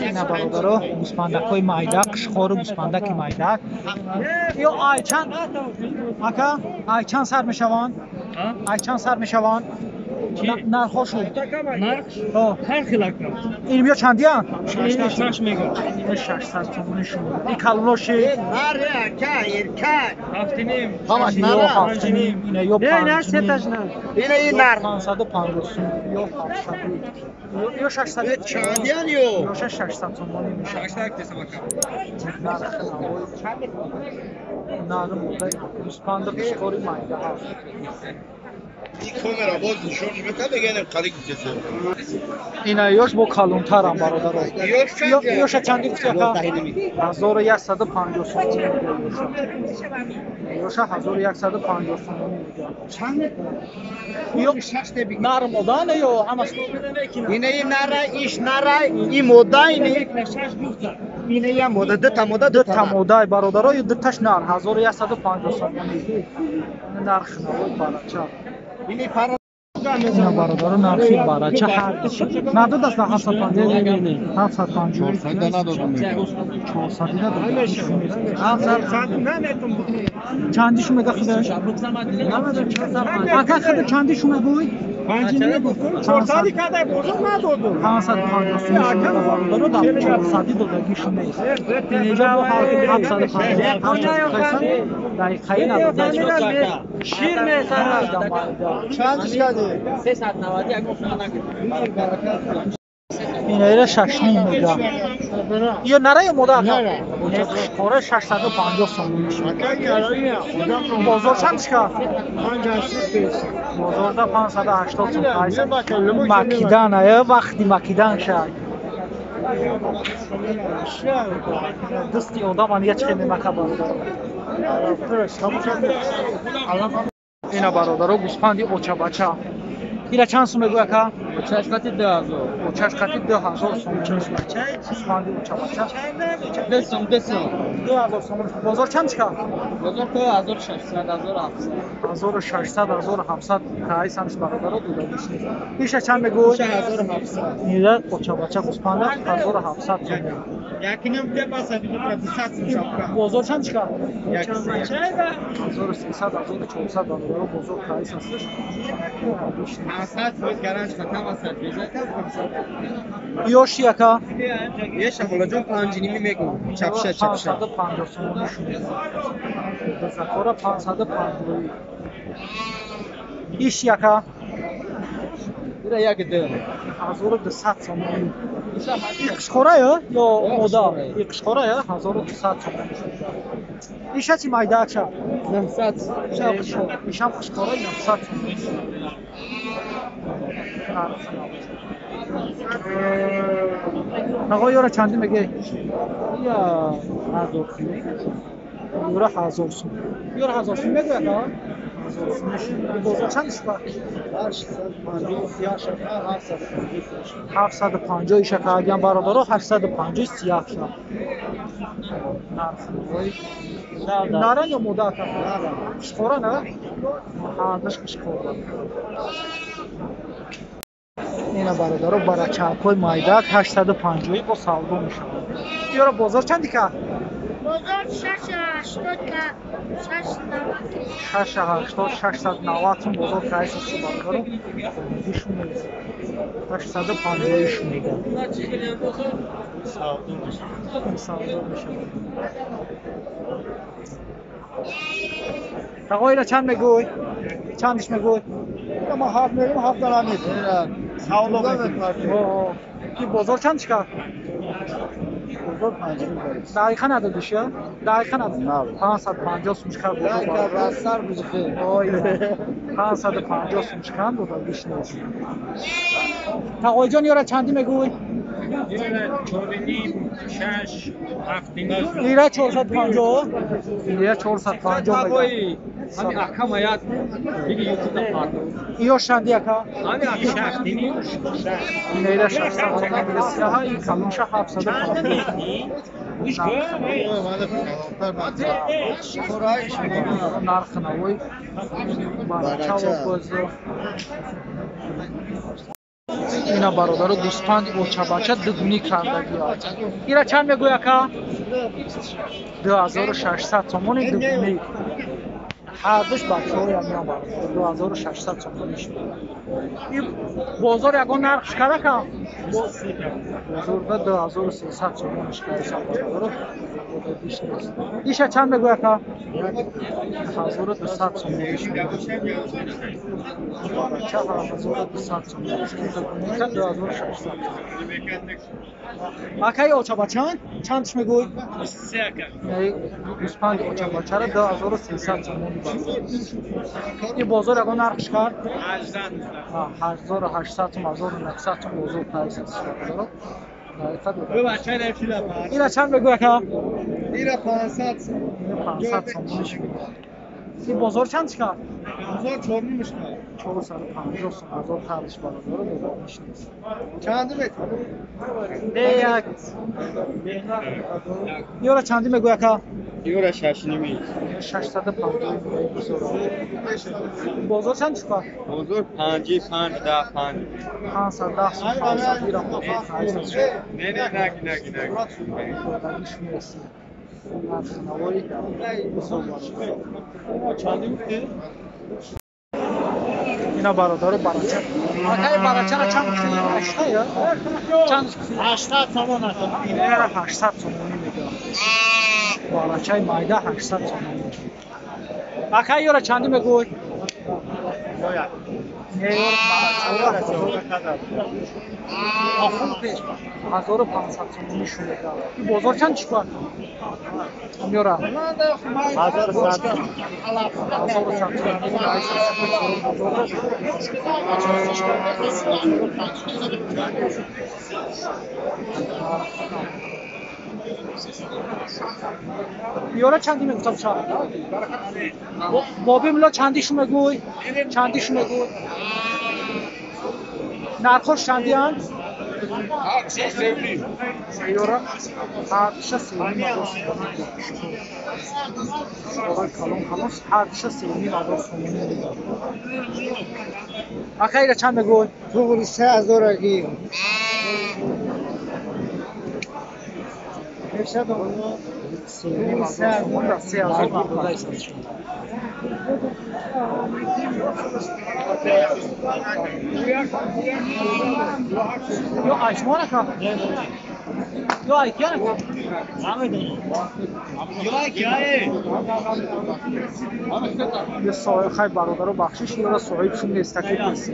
اینا برادرها گوسفندکای майда قشخور گوسفندک майда یا айчан ака айчан сар мешаванд айчан сар мешаванд нархошун нарх ҳар хел акам ин бё чандиан 600 мега 600 сомонишун ин калоноши нар ака еркак ҳафтиним ҳамаш нар ҳафтиним ина ё сетажнам ина ин нар 550 сом ё 700 ё 600 чандиан ё ё 600 сомони мешавад 600 десам акам нарх гӯсфанди қишқори майда ҳаст این کامera باز نشونش بده بگم خالی کسی اینا یوش با کلونترم برادر یوش چندی گفتی اکا 1150 سوم یوش 1150 سوم چند یو نر مدان یا همش اینه این نره ایش نره این مودا اینه اینه یه مودا دو تا مودا برادر دو تاش نر 1150 سوم نرخ نوی بالاچا اینی پارا اینا برادر نرخی بالاچا نداد است 750 750 400 چندیش میگه خدا اکا خدا چندیش میگوی 400 کده بزرگ ندادم 550 سوم برادر دادم 400 دادگیش نیست اینجا با 750 دقیقه ندادم شیر میسازم چندیش کده 390 یک اینا ایره 6 میگه یا نره مودا قره 650 سوم بازار چندش که بازارda 580 سوم مکیدن وقتی مکیدن شد دستی آدم آنیه چه میمکه برادر اینا برادر گوسفندی اوچه بچه اینا چند سوم میگوی اکا؟ اوچهش قطی 2000 اوچهش قطی 2000 سوم گوسفندی اوچه بچه 2 سوم 2000 سوم بازار چند که؟ بازار تو 1600 1600 1700 کای سمش برادر دوده میشه پیش چند میگوی 1700 اینا اوچه بچه گوسفند 1700 سوم یکینم ده باسه دیگه پراتیسات میشه بازار چند که؟ 1300 1300 1400 برادر بازار کای هستش 500 روز گرانش ختم است یوش یکا یه شمالا جون 5 نیمی میگم چپشه 550 سوم دزاکورا 550 ایش یکا بوده یک ده 1200 سوم قشخوره یا مودا قشخوره 1200 سوم ایش چی майда چه 900 ایشم قشخوره 900 آقا یورا چندی میگه یا 1000 یورا 1000 سوم یورا 1000 سوم میگه آقا بازار چندش با 750 شکر اگه برادر 850 سیاه شد نره یا مودا کن قشخوره نه هردش قشخوره اینا برادر برای چرکای майда 850 با سودا میشه یارو بازار چندی که بازار 680 680 690 سوم بازار کایس است برادر ایشون میگه 850 ایشون میگه سودا میشه آقا اینا چند میگوی چندش میگوی ما 7 میگم 7 دارم میتونم سودا میکنم کی بازار چندش که بازار 5 دقیقا ندادش یا دقیقا نداد 550 سوم شکر بازار راستر بزخه 550 سوم شکر بازار بیش نیست تقوی جان یارا چندی میگوی 6 7 لیره 450 لیره 450 میگه همین اکا مایات دیگه یوتیوب دفعه ایو شندی اکا همین اکا 7 لیره 600 میگه سیاه این کلونش 750 نرخ نوی برای چاو بازار اینا برادر گوسفند اوچاباچه دگونی کردگی آچه اینا چند میگوی اکا؟ 2600 تومانی دگونی هر دوش بچه های هم برادر 2600 تومانیش این بازار یکان نرخش کرده که؟ بازار ده 2300 تومانیش کرده برادر ایشه چند میگوی اکا؟ 1200 تومانیش بچه 1200 تومانیش کرده 2600 اکای اوچاباچه چندش میگوی؟ 3 اکا گوسفند اوچاباچه را 2300 تومانی این بازار یکان نرخش کرد؟ 8800 تومان 1900 تومان بازار پرایس است اینا چند بگو اکا؟ اینا 500 تومانش این بازار چند کرد؟ بازار 4.5 کرد 450 تومان بازار پرایس برادر بازارش نیست چند متر یک یورا چندی میگوی اکا؟ یورا 6.5 650 بازار چند کرد؟ بازار 55 10 5 510 500 ایران بازار پرایس است نگی دادگیش میرسی نواری بسیار اینا برادر براچه اکای براچه را چند کسی؟ 8 یا؟ چند کسی؟ 80 تومان است اینا را 800 تومانی میگه براچه مایده 800 تومانی اکای را چندی میگوی؟ آخون پیش 1500 تومانی شو میگه این بازار چند چیکار؟ میورا 1100 یورا چندی میگفتم شما بابی ملا چندیشو میگوی چندیشو میگوی نرخش چندی هن یورا هرچه سیمی خلاص هرچه سیمی اخیره چند میگوی تو 3000 گیر یا آیتمانه که یا آیتیانه که یه صاحب خیلی برادر رو بخشش یا صاحبشون نیست تکلیف نیست